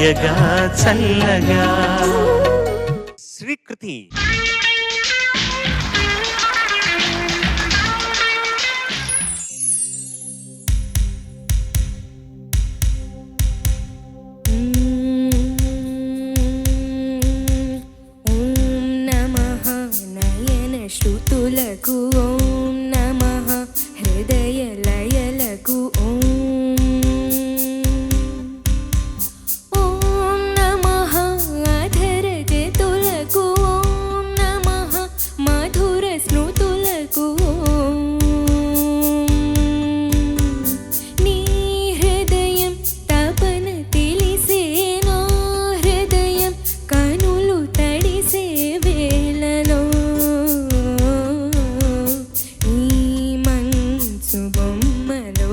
హాయగా చల్లగా. శ్రీకృతి శ్రుతులకు ఓం నమః, హృదయ లయలకు ఓం. ఓం నమః అధర జతులకు ఓం నమః, మధుర స్మృతులకు ఓం. నీ హృదయం తపన తెలిసే నా హృదయం, కనులు తడిసే వేళలో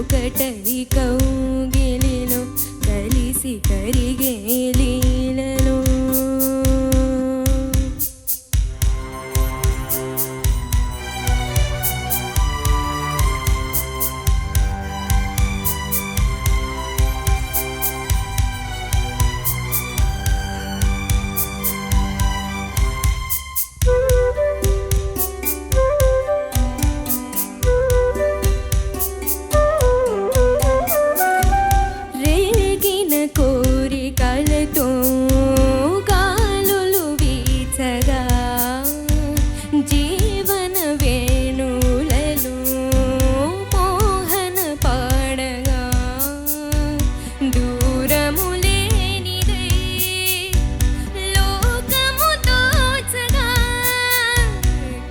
ఒకటై కౌగిలిలో కలిసి కరిగే లీలలో. కోరికలతో గాలులు వీచగా, జీవన వేణువులలో మోహన పాడగా, దూరము లేనిదై లోకము తోచగా,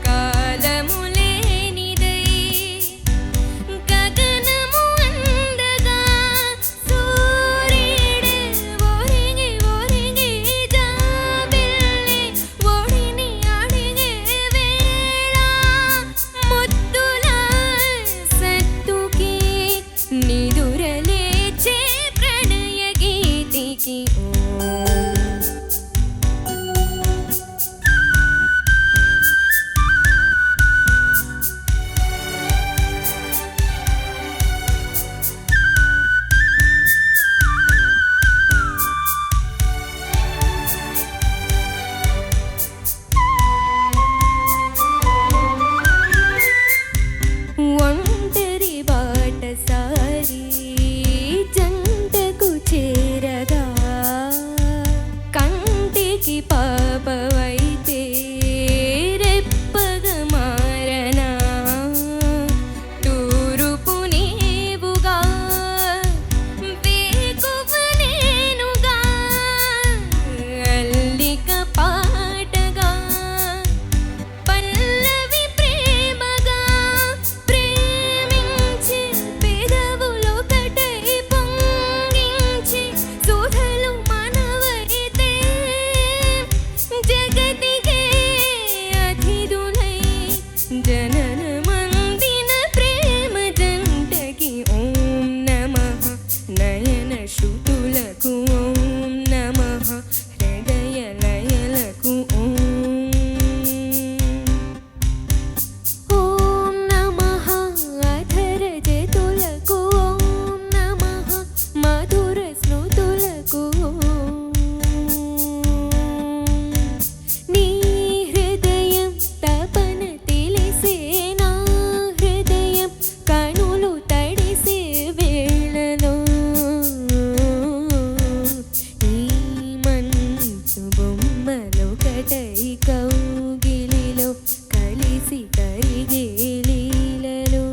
కాలము లేనిదై గగనము అందగా, నిదురలేచే ప్రణయ గీతికి ఒంటరి బాటసారి జంటకు చేరగా, కంటికి పాపవైతే రెప్పగ మారనా, తూరుపు నీవుగా వేకువ నేనుగా, అల్లిక పాటగా పల్లవి ప్రేమగా, ప్రేమించి పెదవులొకటై పొంగించి సుధలు మనవైతే, జగతికే అతిథులై జననమందిన ప్రేమ జంటకి ఓం నమః, నయన శ్రుతులకు ఓం నమః, హృదయ లయలకు ఓం. ఓం నమః అధర జతులకు ఓం నమః, మధుర స్మృతులకు ఓం. నీ హృదయం తపన తెలిసే నా హృదయం, కనులు తడిసే వేళలో ఈ మంచు బొమ్మలొకటై కౌగిలిలో కలిసి కరిగే లీలలో.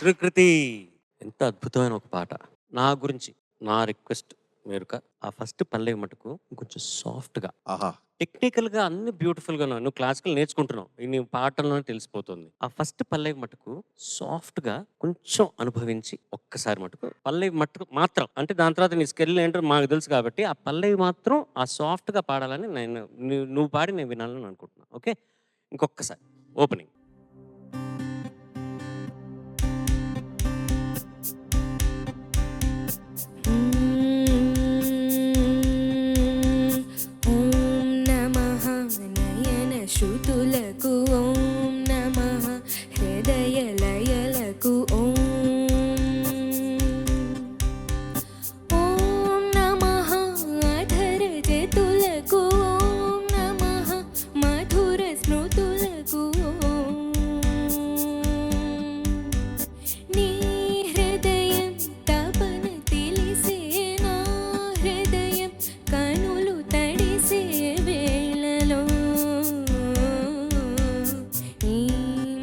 శ్రీకృతి ఎంత అద్భుతమైన ఒక పాట. నా గురించి నా రిక్వెస్ట్ మేరుక, ఆ ఫస్ట్ పల్లవి మటుకు కొంచెం సాఫ్ట్గా, టెక్నికల్గా అన్ని బ్యూటిఫుల్గా నువ్వు క్లాసికల్ నేర్చుకుంటున్నావు, నీ పాటల్లోనే తెలిసిపోతుంది. ఆ ఫస్ట్ పల్లవి మటుకు సాఫ్ట్గా కొంచెం అనుభవించి ఒక్కసారి మటుకు పల్లవి మటుకు మాత్రం, అంటే దాని తర్వాత నీ స్కిల్ ఏంటో మాకు తెలుసు కాబట్టి ఆ పల్లవి మాత్రం ఆ సాఫ్ట్గా పాడాలని నేను నువ్వు పాడి నేను వినాలని అనుకుంటున్నాను. ఓకే, ఇంకొకసారి ఓపెనింగ్. ఓం నమః నయన శ్రుతులకు లయ లయలకు ఓం ఓం నమః అధర జతులకు ఓం నమః మధుర స్మృతులకు ఓం నీ హృదయం తపన తెలిసే నా హృదయం కనులు తడిసే వేళలో ఈ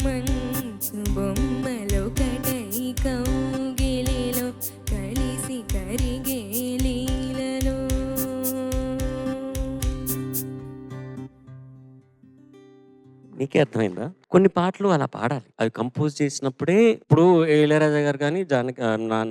మనసు బొమ్మలో కటై కౌగిలిలో కలిసి కరిగే లీలలో నీకే అర్థమైందా? కొన్ని పాటలు అలా పాడాలి. అవి కంపోజ్ చేసినప్పుడే ఇప్పుడు ఇళయరాజా గారు గాని,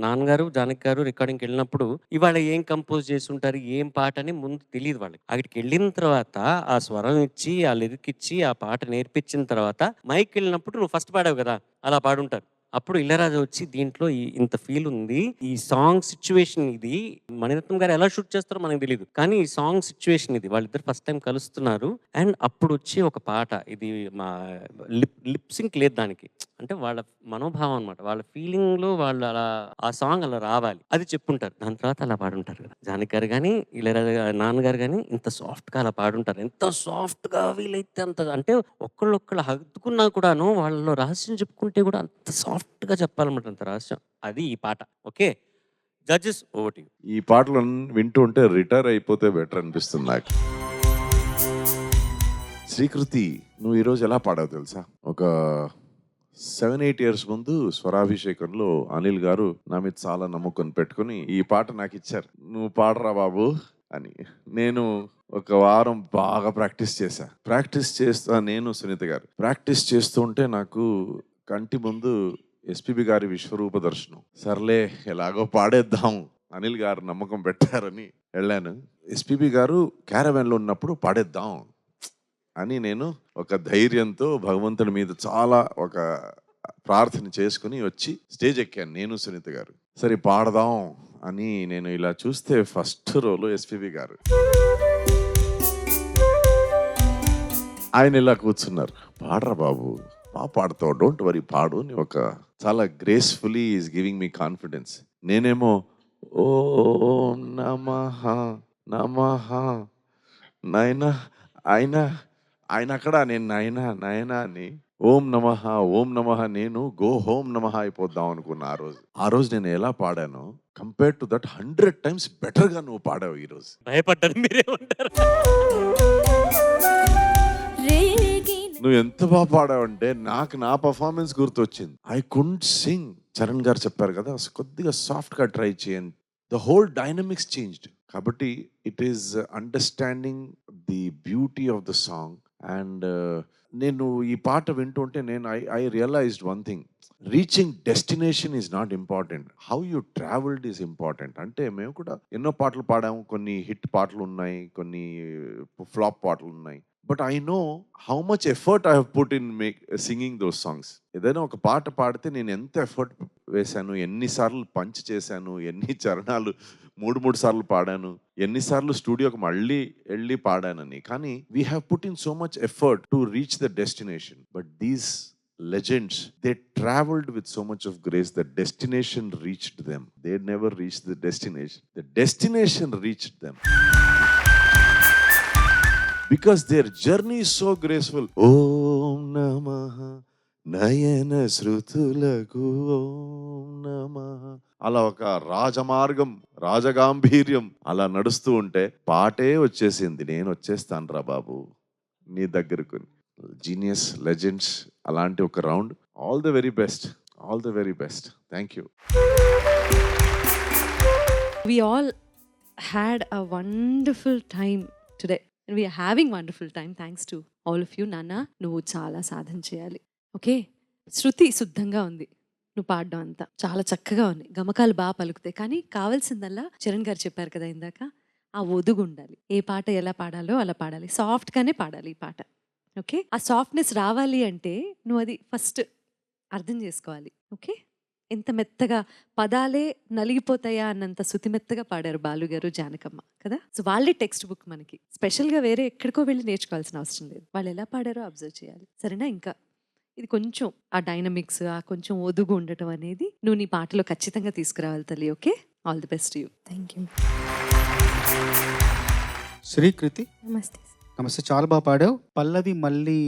నాన్నగారు, జానకి గారు రికార్డింగ్‌కి వెళ్ళినప్పుడు ఇవాళ ఏం కంపోజ్ చేసుంటారు, ఏం పాట అని ముందు తెలీదు వాళ్ళకి. అక్కడికెళ్ళిన తర్వాత ఆ స్వరం ఇచ్చి, ఆ లిరిక్ ఇచ్చి, ఆ పాట నేర్పించిన తర్వాత మైక్‌కెళ్ళినప్పుడు నువ్వు ఫస్ట్ పాడావు కదా! అలా పాడుంటారు. అప్పుడు ఇళయరాజా వచ్చి దీంట్లో ఇంత ఫీల్ ఉంది. ఈ సాంగ్ సిట్యుయేషన్ ఇది. మణిరత్నం గారు ఎలా షూట్ చేస్తారో మనకు తెలీదు. కానీ ఈ సాంగ్ సిట్యుయేషన్ ఇది. వాళ్ళిద్దరు ఫస్ట్ టైమ్ కలుస్తున్నారు. అండ్ అప్పుడు వచ్చి ఒక పాట ఇది మా లిప్ సింక్ లేదు దానికి. అంటే వాళ్ళ మనోభావం అన్నమాట. వాళ్ళ ఫీలింగ్‌లో వాళ్ళు అలా ఆ సాంగ్ అలా రావాలి. అది చెప్పుంటారు. దాని తర్వాత అలా పాడుంటారు కదా! జానకి గారు గాని, ఇళయరాజా నాన్నగారు గాని ఇంత సాఫ్ట్‌గా అలా పాడుంటారు. ఎంత సాఫ్ట్‌గా వీలైతే అంత అంటే ఒకళ్ళొకళ్ళు హత్తుకున్నా కూడాను వాళ్ళలో రహస్యం చెప్పుకుంటే కూడా అంత సాఫ్ట్‌గా చెప్పాలన్నమాట. అంత రహస్యం. అది ఈ పాట. Okay. Judges over to you. ఈ పాటలు వింటూ ఉంటే రిటైర్ అయిపోతే బెటర్ అనిపిస్తుంది నాకు. శ్రీకృతి, నువ్వు ఈరోజు ఎలా పాడావు తెలుసా? ఒక 7-8 ఇయర్స్ ముందు స్వరాభిషేకంలో అనిల్ గారు నా మీద చాలా నమ్మకం పెట్టుకుని ఈ పాట నాకు ఇచ్చారు. నువ్వు పాడరా బాబు అని. నేను ఒక వారం బాగా ప్రాక్టీస్ చేశా. ప్రాక్టీస్ చేస్తా నేను సునీత గారు ప్రాక్టీస్ చేస్తూ ఉంటే నాకు కంటి ముందు ఎస్పీబి గారి విశ్వరూప దర్శనం. సర్లే ఎలాగో పాడేద్దాం, అనిల్ గారు నమ్మకం పెట్టారని వెళ్ళాను. ఎస్పీబి గారు క్యారవాన్లో ఉన్నప్పుడు పాడేద్దాం అని నేను ఒక ధైర్యంతో భగవంతుడి మీద చాలా ఒక ప్రార్థన చేసుకుని వచ్చి స్టేజ్ ఎక్కాను నేను సునీత గారు. సరే పాడదాం అని నేను ఇలా చూస్తే ఫస్ట్ రోలో ఎస్పీబి గారు. ఆయన ఇలా కూర్చున్నారు. పాడరా బాబు, బాగా పాడతావు, డోంట్ వరీ పాడు అని ఒక చాలా gracefully is giving me confidence. నేనేమో ఓం నమః నమః నాయనా ఆయన అక్కడ, నేను నాయనా అని ఓం నమః నేను గో హోమ్ నమః అయిపోద్దాం అనుకున్నా. ఆ రోజు నేను ఎలా పాడానో కంపేర్ టు దట్ 100 times బెటర్గా నువ్వు పాడావు ఈ రోజు. భయపడ్డారు మీరేమంటారు? నువ్వు ఎంత బాగా పాడావంటే నాకు నా పర్ఫార్మెన్స్ గుర్తొచ్చింది. I couldn't Singh. చరణ్ గారు చెప్పారు కదా, కొద్దిగా సాఫ్ట్గా ట్రై చేయండి. The whole dynamics changed. కాబట్టి it is understanding the beauty of the song. And నేను ఈ పాట వింటుంటే నేను I realised one thing. Reaching destination is not important, how you travelled is important. అంటే మేము కూడా ఎన్నో పాటలు పాడాము, కొన్ని హిట్ పాటలు ఉన్నాయి, కొన్ని ఫ్లాప్ పాటలు ఉన్నాయి. But I know how much effort I have put in singing those songs. ఏదైనా ఒక పాట పాడితే నేను ఎంత ఎఫర్ట్ వేశాను, ఎన్నిసార్లు పంచ్ చేశాను, ఎన్ని చరణాలు 3 సార్లు పాడాను, ఎన్నిసార్లు స్టూడియోకి మళ్ళీ వెళ్ళి పాడానని. కానీ we have put in so much effort to reach the destination. But these legends, they traveled with so much of grace. The destination reached them. They never reached the destination. The destination reached them because their journey is so graceful. Om Namah Nayana Srutulaku Om Namah. అలా ఒక రాజమార్గం, రాజగాంభీర్యం అలా నడుస్తూ ఉంటే పాటే వచ్చేసింది. నేను వచ్చేస్తాను రా బాబు నీ దగ్గరకు. జీనియస్, లెజెండ్స్, అలాంటి ఒక round. All the very best, all the very best. Thank you. We all had a wonderful time today. And we are having wonderful time thanks to all of you. Nana, నువ్వు చాలా సాధన చేయాలి. Okay, శృతి శుద్ధంగా ఉంది, నువ్వు పాడడం అంతా చాలా చక్కగా ఉంది, గమకాలు బాగా పలుకుతాయి. కానీ కావాల్సిందల్లా చరణ్ గారు చెప్పారు కదా ఇందాక, ఆ ఒదుగు ఉండాలి. ఏ పాట ఎలా పాడాలో అలా పాడాలి, సాఫ్ట్గానే పాడాలి ఈ పాట. ఓకే, ఆ సాఫ్ట్నెస్ రావాలి అంటే నువ్వు అది ఫస్ట్ అర్థం చేసుకోవాలి. ఓకే, ఎంత మెత్తగా పదాలే నలిగిపోతాయా అన్నంత శుతిమెత్తగా పాడారు బాలుగారు, జానకమ్మ కదా. సో వాళ్ళే టెక్స్ట్ బుక్ మనకి. స్పెషల్గా వేరే ఎక్కడికో వెళ్ళి నేర్చుకోవాల్సిన అవసరం లేదు, వాళ్ళు ఎలా పాడారో అబ్జర్వ్ చేయాలి. సరేనా? ఇంకా ఇది కొంచెం ఆ డైనమిక్స్, ఆ కొంచెం ఒదుగు ఉండటం అనేది నువ్వు నీ పాటలో ఖచ్చితంగా తీసుకురావాలి తల్లి. Okay, all the best you. Thank you. Srikriti నమస్తే. నమస్తే, చాలా బాగా పాడావు. పల్లవి మళ్ళీ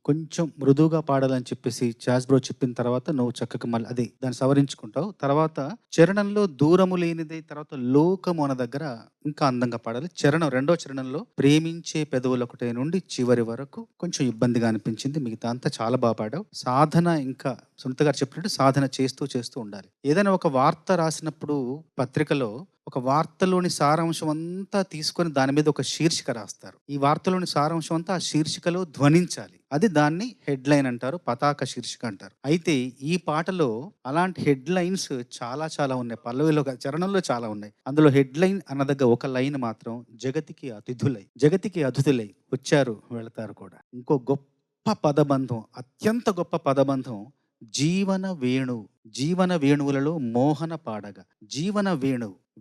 కొంచెం మృదువుగా పాడాలని చెప్పేసి జాజ్ బ్రో చెప్పిన తర్వాత నువ్వు చక్కగా మళ్ళీ అదే దాన్ని సవరించుకుంటావు. తర్వాత చరణంలో దూరము లేనిదే, తర్వాత లోకము అన్న దగ్గర ఇంకా అందంగా పాడాలి. చరణం రెండో చరణంలో ప్రేమించే పెదవులొకటే నుండి చివరి వరకు కొంచెం ఇబ్బందిగా అనిపించింది. మిగతా అంతా చాలా బాగా పాడావు. సాధన ఇంకా సునీత గారు చెప్పినట్టు సాధన చేస్తూ చేస్తూ ఉండాలి. ఏదైనా ఒక వార్త రాసినప్పుడు పత్రికలో ఒక వార్తలోని సారాంశం అంతా తీసుకొని దాని మీద ఒక శీర్షిక రాస్తారు. ఈ వార్తలోని సారాంశం అంతా ఆ శీర్షికలో ధ్వనించాలి. అది దాన్ని హెడ్ లైన్ అంటారు, పతాక శీర్షిక అంటారు. అయితే ఈ పాటలో అలాంటి హెడ్ లైన్స్ చాలా చాలా ఉన్నాయి. పల్లవిలో చరణంలో చాలా ఉన్నాయి. అందులో హెడ్ లైన్ అన్నదగ్గ ఒక లైన్ మాత్రం జగతికి అతిథులై వచ్చారు వెళతారు కూడా. ఇంకో గొప్ప పదబంధం, అత్యంత గొప్ప పదబంధం, జీవన వేణువులలో మోహన పాడగా.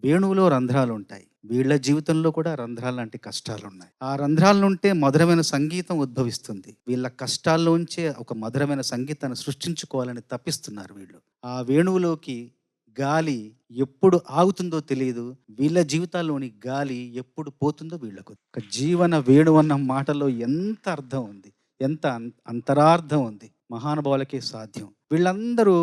వేణువులో రంధ్రాలు ఉంటాయి. వీళ్ళ జీవితంలో కూడా రంధ్రాలు లాంటి కష్టాలు ఉన్నాయి. ఆ రంధ్రాల నుంటే మధురమైన సంగీతం ఉద్భవిస్తుంది. వీళ్ళ కష్టాల్లోంచే ఒక మధురమైన సంగీతాన్ని సృష్టించుకోవాలని తప్పిస్తున్నారు వీళ్ళు. ఆ వేణువులోకి గాలి ఎప్పుడు ఆగుతుందో తెలియదు. వీళ్ళ జీవితాల్లోని గాలి ఎప్పుడు పోతుందో వీళ్ళకు. ఒక జీవన వేణువు అన్న మాటలో ఎంత అర్థం ఉంది, ఎంత అంతరార్థం ఉంది, మహానుభావులకే సాధ్యం. వీళ్ళందరూ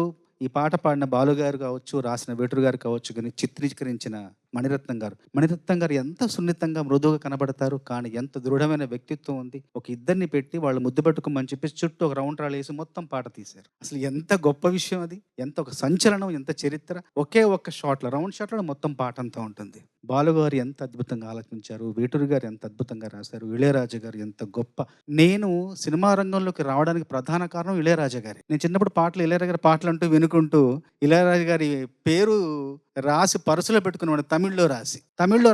ఈ పాట పాడిన బాలుగారు కావచ్చు, రాసిన వేటూరు గారు కావచ్చు, కానీ చిత్రీకరించిన మణిరత్నం గారు ఎంత సున్నితంగా మృదువుగా కనబడతారు, కానీ ఎంత దృఢమైన వ్యక్తిత్వం ఉంది. ఒక ఇద్దరిని పెట్టి వాళ్ళు ముద్దు పెట్టుకోమని చెప్పేసి చుట్టూ ఒక రౌండ్ రాళ్ళు వేసి మొత్తం పాట తీశారు. అసలు ఎంత గొప్ప విషయం అది, ఎంత ఒక సంచలనం, ఎంత చరిత్ర. ఒకే ఒక్క షాట్లో, రౌండ్ షాట్లో మొత్తం పాట అంతా ఉంటుంది. బాలుగారు ఎంత అద్భుతంగా ఆలోచించారు, వేటూరు గారు ఎంత అద్భుతంగా రాశారు, ఇళయరాజా గారు ఎంత గొప్ప. నేను సినిమా రంగంలోకి రావడానికి ప్రధాన కారణం ఇళయరాజా గారి. నేను చిన్నప్పుడు ఇళయరాజా గారి పాటలు అంటూ వినుకుంటూ ఇళయరాజా గారి పేరు రాసి పర్సులో పెట్టుకునేవాడు. తమిళ్లో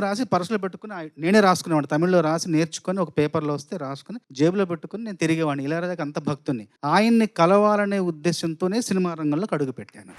రాసి పర్సులో పెట్టుకుని నేనే రాసుకునేవాడు. తమిళ్లో రాసి నేర్చుకొని ఒక పేపర్లో వస్తే రాసుకుని జేబులో పెట్టుకుని నేను తిరిగేవాడిని. ఇళయరాజాకి అంత భక్తుని. ఆయన్ని కలవాలనే ఉద్దేశంతోనే సినిమా రంగంలోకి అడుగు పెట్టాను.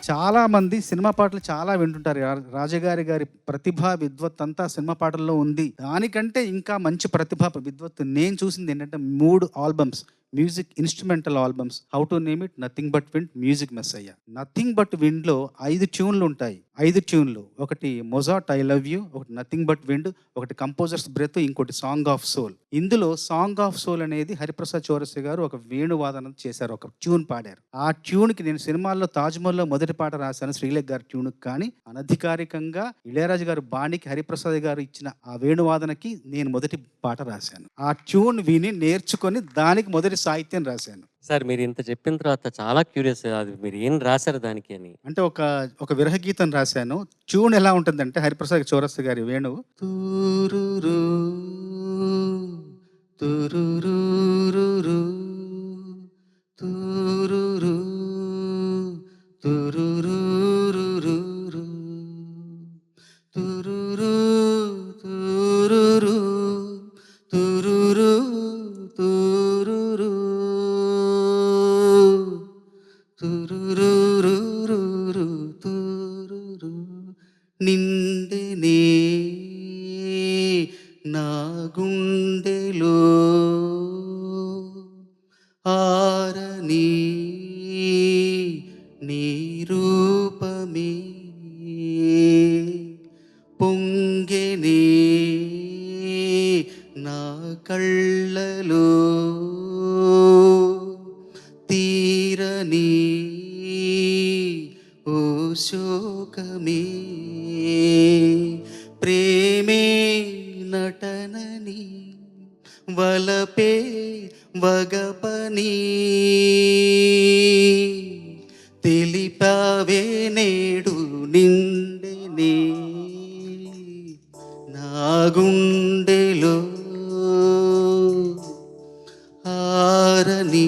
చాలా మంది సినిమా పాటలు చాలా వింటుంటారు. రాజగారి గారి ప్రతిభ విద్వత్ అంతా సినిమా పాటల్లో ఉంది. దానికంటే ఇంకా మంచి ప్రతిభ విద్వత్ నేను చూసింది ఏంటంటే 3 albums, music instrumental albums. How to name it, nothing but wind, music messiah. Nothing but విండ్లో 5 ట్యూన్లు ఉంటాయి. 5 ట్యూన్లు, ఒకటి మొజార్ట్ ఐ లవ్ యూ, ఒకటి నథింగ్ బట్ విండ్, ఒకటి కంపోజర్స్ బ్రెత్, ఇంకోటి సాంగ్ ఆఫ్ సోల్. ఇందులో సాంగ్ ఆఫ్ సోల్ అనేది హరిప్రసాద్ చౌరస్య గారు ఒక వేణువాదన చేశారు, ఒక ట్యూన్ పాడారు. ఆ ట్యూన్కి నేను సినిమాల్లో తాజ్మహల్లో మొదటి పాట రాశాను శ్రీలేఖ గారి ట్యూన్కి. కానీ అనధికారికంగా ఇళయరాజు గారు బాణికి హరిప్రసాద్ గారు ఇచ్చిన ఆ వేణువాదనకి నేను మొదటి పాట రాశాను. ఆ ట్యూన్ విని నేర్చుకొని దానికి మొదటి సాహిత్యం రాశాను. సార్ మీరు ఇంత చెప్పిన తర్వాత చాలా క్యూరియస్, అది మీరు ఏం రాశారు దానికి అని. అంటే ఒక విరహ గీతం రాశాను. ట్యూన్ ఎలా ఉంటుందంటే హరిప్రసాద్ చౌరస్య గారి వేణువు తూరురు తురురురురు తురురు తురురురురు తురురు తురురు తురురు తురురు తురురురురు తురురు నిండెనే నా గుండెలో ఆరని నీ రూపమే పొంగెనే నా కళ్ళలో తీరని ఓ శోకమే ప్రేమే నటనని వలపే వగపని తెలిపావే నేడు నిండెనే నా గుండెలో ఆరని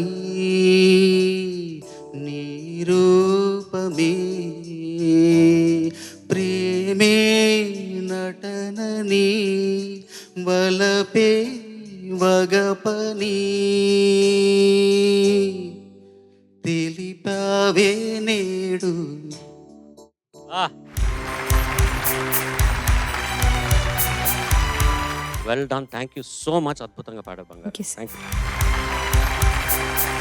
నీ రూపమే ప్రేమే నటనని వలపే వగపని తెలిపావే నేడు. Well done, thank you so much. అద్భుతంగా పాడావు బంగారు. Thank you, sir. Thank you.